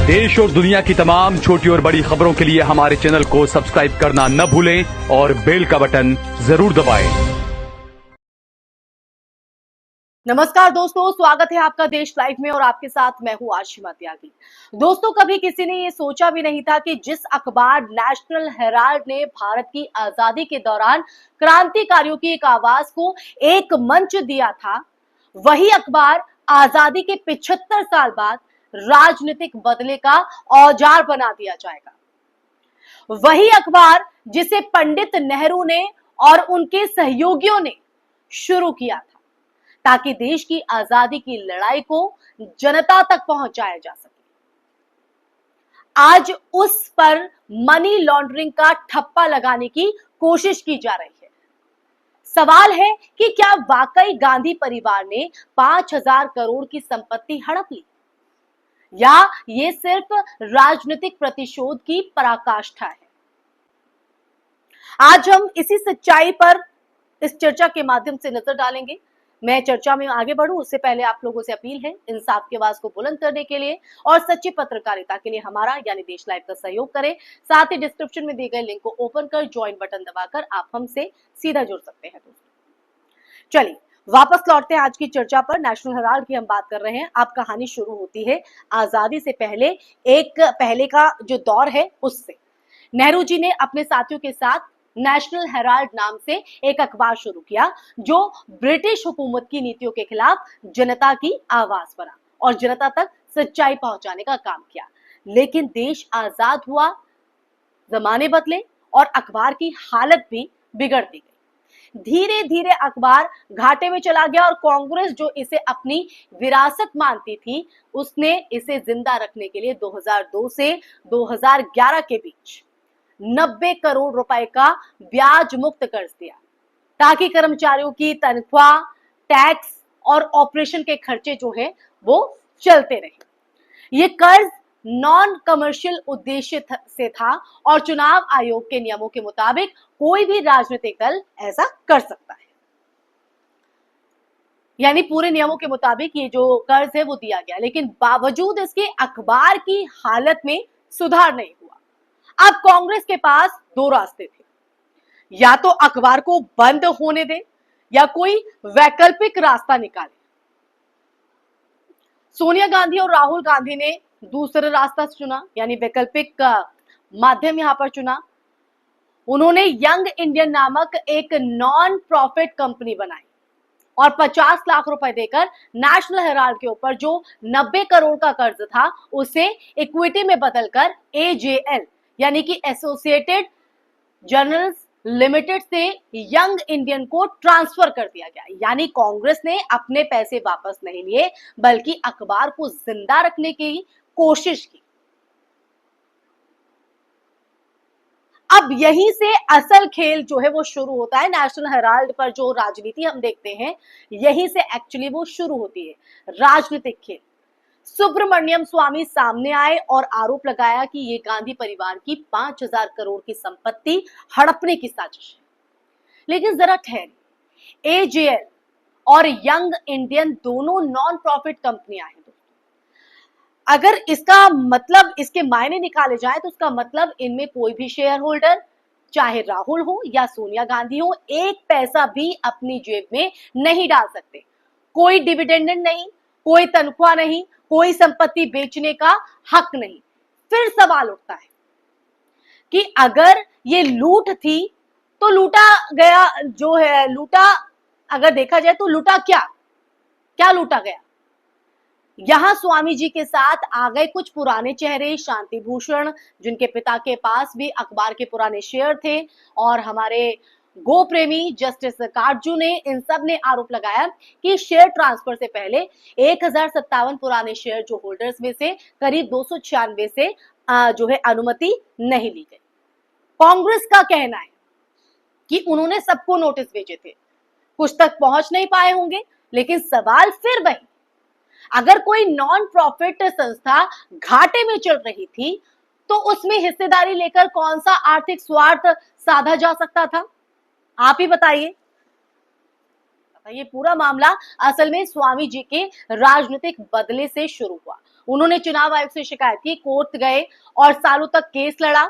देश और दुनिया की तमाम छोटी और बड़ी खबरों के लिए हमारे चैनल को सब्सक्राइब करना न भूलें और बेल का बटन जरूर दबाएं। नमस्कार दोस्तों, स्वागत है आपका देश लाइव में और आपके साथ मैं हूं आशिमा त्यागी। दोस्तों, कभी किसी ने ये सोचा भी नहीं था कि जिस अखबार नेशनल हेराल्ड ने भारत की आजादी के दौरान क्रांतिकारियों की एक आवाज को एक मंच दिया था, वही अखबार आजादी के 75 साल बाद राजनीतिक बदले का औजार बना दिया जाएगा। वही अखबार जिसे पंडित नेहरू ने और उनके सहयोगियों ने शुरू किया था ताकि देश की आजादी की लड़ाई को जनता तक पहुंचाया जा सके। आज उस पर मनी लॉन्ड्रिंग का ठप्पा लगाने की कोशिश की जा रही है। सवाल है कि क्या वाकई गांधी परिवार ने 5,000 करोड़ की संपत्ति हड़प ली, या ये सिर्फ राजनीतिक प्रतिशोध की पराकाष्ठा है। आज हम इसी सच्चाई पर इस चर्चा के माध्यम से नजर डालेंगे। मैं चर्चा में आगे बढ़ूं उससे पहले आप लोगों से अपील है, इंसाफ की आवाज को बुलंद करने के लिए और सच्ची पत्रकारिता के लिए हमारा यानी देश लाइव का सहयोग करें। साथ ही डिस्क्रिप्शन में दिए गए लिंक को ओपन कर ज्वाइन बटन दबाकर आप हमसे सीधा जुड़ सकते हैं। चलिए वापस लौटते हैं आज की चर्चा पर। नेशनल हेराल्ड की हम बात कर रहे हैं। अब कहानी शुरू होती है आजादी से पहले का जो दौर है उससे। नेहरू जी ने अपने साथियों के साथ नेशनल हेराल्ड नाम से एक अखबार शुरू किया जो ब्रिटिश हुकूमत की नीतियों के खिलाफ जनता की आवाज बना और जनता तक सच्चाई पहुंचाने का काम किया। लेकिन देश आजाद हुआ, जमाने बदले और अखबार की हालत भी बिगड़ दी गई। धीरे धीरे अखबार घाटे में चला गया और कांग्रेस जो इसे अपनी विरासत मानती थी, उसने इसे जिंदा रखने के लिए 2002 से 2011 के बीच 90 करोड़ रुपए का ब्याज मुक्त कर्ज दिया ताकि कर्मचारियों की तनख्वाह, टैक्स और ऑपरेशन के खर्चे जो है वो चलते रहे। ये कर्ज नॉन कमर्शियल उद्देश्य से था और चुनाव आयोग के नियमों के मुताबिक कोई भी राजनीतिक दल ऐसा कर सकता है। यानी पूरे नियमों के मुताबिक ये जो कर्ज है वो दिया गया, लेकिन बावजूद इसके अखबार की हालत में सुधार नहीं हुआ। अब कांग्रेस के पास दो रास्ते थे, या तो अखबार को बंद होने दे या कोई वैकल्पिक रास्ता निकाले। सोनिया गांधी और राहुल गांधी ने दूसरा रास्ता चुना, यानी वैकल्पिक माध्यम यहां पर चुना। उन्होंने यंग इंडियन नामक एक नॉन प्रॉफिट कंपनी बनाई और 50 लाख रुपए देकर नेशनल हेराल्ड के ऊपर जो 90 करोड़ का कर्ज था उसे इक्विटी में बदलकर AJL यानी कि एसोसिएटेड जर्नल्स लिमिटेड से यंग इंडियन को ट्रांसफर कर दिया गया। यानी कांग्रेस ने अपने पैसे वापस नहीं लिए बल्कि अखबार को जिंदा रखने की कोशिश की। अब यहीं से असल खेल जो है वो शुरू होता है। नेशनल हेराल्ड पर जो राजनीति हम देखते हैं यहीं से एक्चुअली वो शुरू होती है, राजनीतिक खेल। सुब्रमण्यम स्वामी सामने आए और आरोप लगाया कि ये गांधी परिवार की 5,000 करोड़ की संपत्ति हड़पने की साजिश है। लेकिन जरा ठहरिए, AJL और यंग इंडियन दोनों नॉन प्रॉफिट कंपनियां हैं। अगर इसका मतलब, इसके मायने निकाले जाए तो उसका मतलब इनमें कोई भी शेयर होल्डर, चाहे राहुल हो या सोनिया गांधी हो, एक पैसा भी अपनी जेब में नहीं डाल सकते। कोई डिविडेंड नहीं, कोई तनख्वाह नहीं, कोई संपत्ति बेचने का हक नहीं। फिर सवाल उठता है कि अगर ये लूट थी तो लूटा गया जो है, लूटा अगर देखा जाए तो लूटा क्या लूटा गया? यहां स्वामी जी के साथ आ गए कुछ पुराने चेहरे, शांति भूषण जिनके पिता के पास भी अखबार के पुराने शेयर थे, और हमारे गो प्रेमी जस्टिस काटजू ने। इन सब ने आरोप लगाया कि शेयर ट्रांसफर से पहले 1057 पुराने शेयर जो होल्डर्स में से करीब 296 से जो है अनुमति नहीं ली गई। कांग्रेस का कहना है कि उन्होंने सबको नोटिस भेजे थे, कुछ तक पहुंच नहीं पाए होंगे। लेकिन सवाल फिर वही, अगर कोई नॉन प्रॉफिट संस्था घाटे में चल रही थी तो उसमें हिस्सेदारी लेकर कौन सा आर्थिक स्वार्थ साधा जा सकता था? आप ही बताइए। ये पूरा मामला असल में स्वामी जी के राजनीतिक बदले से शुरू हुआ। उन्होंने चुनाव आयोग से शिकायत की, कोर्ट गए और सालों तक केस लड़ा,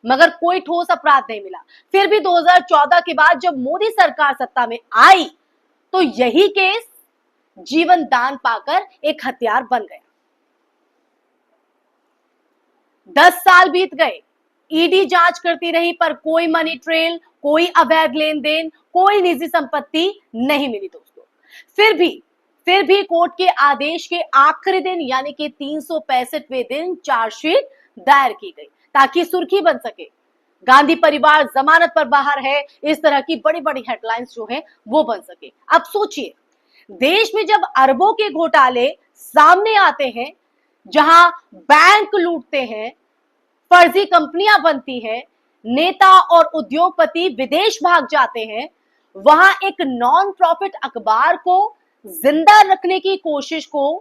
मगर कोई ठोस अपराध नहीं मिला। फिर भी 2014 के बाद जब मोदी सरकार सत्ता में आई तो यही केस जीवन दान पाकर एक हथियार बन गया। 10 साल बीत गए, ईडी जांच करती रही पर कोई मनी ट्रेल, कोई अवैध लेन देन, कोई निजी संपत्ति नहीं मिली दोस्तों। फिर भी कोर्ट के आदेश के आखिरी दिन यानी कि 365वें दिन चार्जशीट दायर की गई ताकि सुर्खी बन सके। गांधी परिवार जमानत पर बाहर है, इस तरह की बड़ी बड़ी हेडलाइंस जो है वो बन सके। अब सोचिए, देश में जब अरबों के घोटाले सामने आते हैं, जहां बैंक लूटते हैं, फर्जी कंपनियां बनती हैं, नेता और उद्योगपति विदेश भाग जाते हैं, वहां एक नॉन प्रॉफिट अखबार को जिंदा रखने की कोशिश को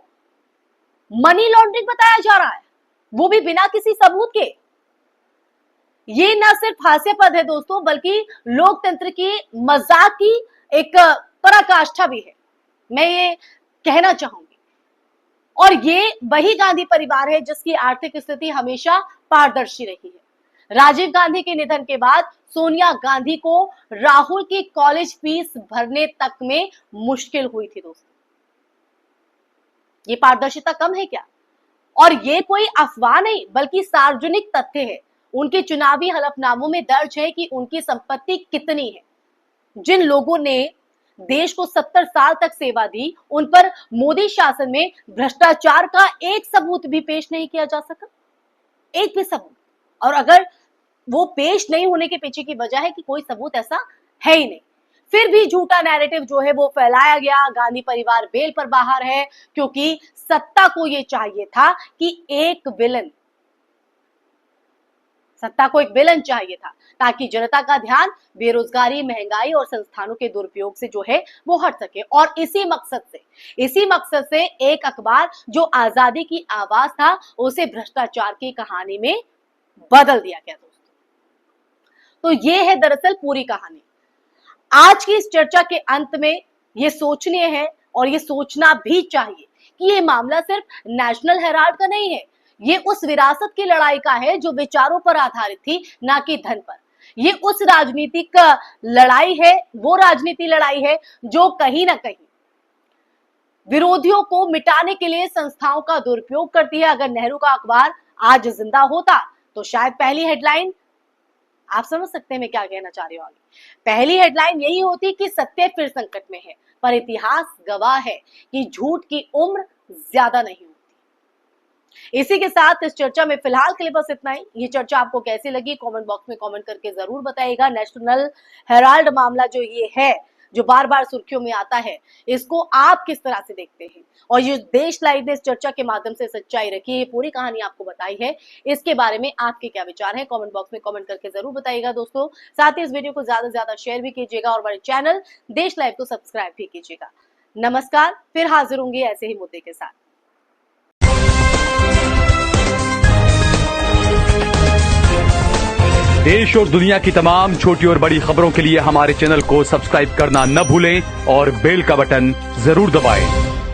मनी लॉन्ड्रिंग बताया जा रहा है, वो भी बिना किसी सबूत के। ये न सिर्फ हास्यास्पद है दोस्तों, बल्कि लोकतंत्र की मजाक की एक पराकाष्ठा भी है, मैं ये कहना चाहूंगी। और ये वही गांधी परिवार है जिसकी आर्थिक स्थिति हमेशा पारदर्शी रही है। राजीव गांधी के निधन के बाद सोनिया गांधी को राहुल की कॉलेज फीस भरने तक में मुश्किल हुई थी दोस्तों। ये पारदर्शिता कम है क्या? और ये कोई अफवाह नहीं बल्कि सार्वजनिक तथ्य है। उनके चुनावी हलफनामों में दर्ज है कि उनकी संपत्ति कितनी है। जिन लोगों ने देश को 70 साल तक सेवा दी, उन पर मोदी शासन में भ्रष्टाचार का एक सबूत भी पेश नहीं किया जा सका, एक भी सबूत। और अगर वो पेश नहीं होने के पीछे की वजह है कि कोई सबूत ऐसा है ही नहीं। फिर भी झूठा नैरेटिव जो है वो फैलाया गया, गांधी परिवार बेल पर बाहर है, क्योंकि सत्ता को ये चाहिए था कि सत्ता को एक विलन चाहिए था ताकि जनता का ध्यान बेरोजगारी, महंगाई और संस्थानों के दुरुपयोग से जो है वो हट सके। और इसी मकसद से एक अखबार जो आजादी की आवाज था, उसे भ्रष्टाचार की कहानी में बदल दिया गया दोस्तों। तो ये है दरअसल पूरी कहानी। आज की इस चर्चा के अंत में ये सोचनीय है और ये सोचना भी चाहिए कि ये मामला सिर्फ नेशनल हेराल्ड का नहीं है, ये उस विरासत की लड़ाई का है जो विचारों पर आधारित थी, ना कि धन पर। ये उस राजनीतिक लड़ाई है, वो राजनीति लड़ाई है जो कहीं ना कहीं विरोधियों को मिटाने के लिए संस्थाओं का दुरुपयोग करती है। अगर नेहरू का अखबार आज जिंदा होता तो शायद पहली हेडलाइन, आप समझ सकते हैं मैं क्या कहना चाह रही हूँ आगे, पहली हेडलाइन यही होती कि सत्य फिर संकट में है, पर इतिहास गवाह है कि झूठ की उम्र ज्यादा नहीं होती। इसी के साथ इस चर्चा में फिलहाल के लिए बस इतना ही। ये चर्चा आपको कैसी लगी कमेंट बॉक्स में कमेंट करके जरूर बताइएगा। नेशनल हेराल्ड मामला जो ये है, जो बार बार सुर्खियों में आता है, इसको आप किस तरह से देखते हैं? और ये देश लाइव ने इस चर्चा के माध्यम से सच्चाई रखी है, पूरी कहानी आपको बताई है, इसके बारे में आपके क्या विचार है कमेंट बॉक्स में कमेंट करके जरूर बताइएगा दोस्तों। साथ ही इस वीडियो को ज्यादा से ज्यादा शेयर भी कीजिएगा और हमारे चैनल देश लाइव को सब्सक्राइब भी कीजिएगा। नमस्कार, फिर हाजिर होंगे ऐसे ही मुद्दे के साथ। देश और दुनिया की तमाम छोटी और बड़ी खबरों के लिए हमारे चैनल को सब्सक्राइब करना न भूलें और बेल का बटन जरूर दबाएं।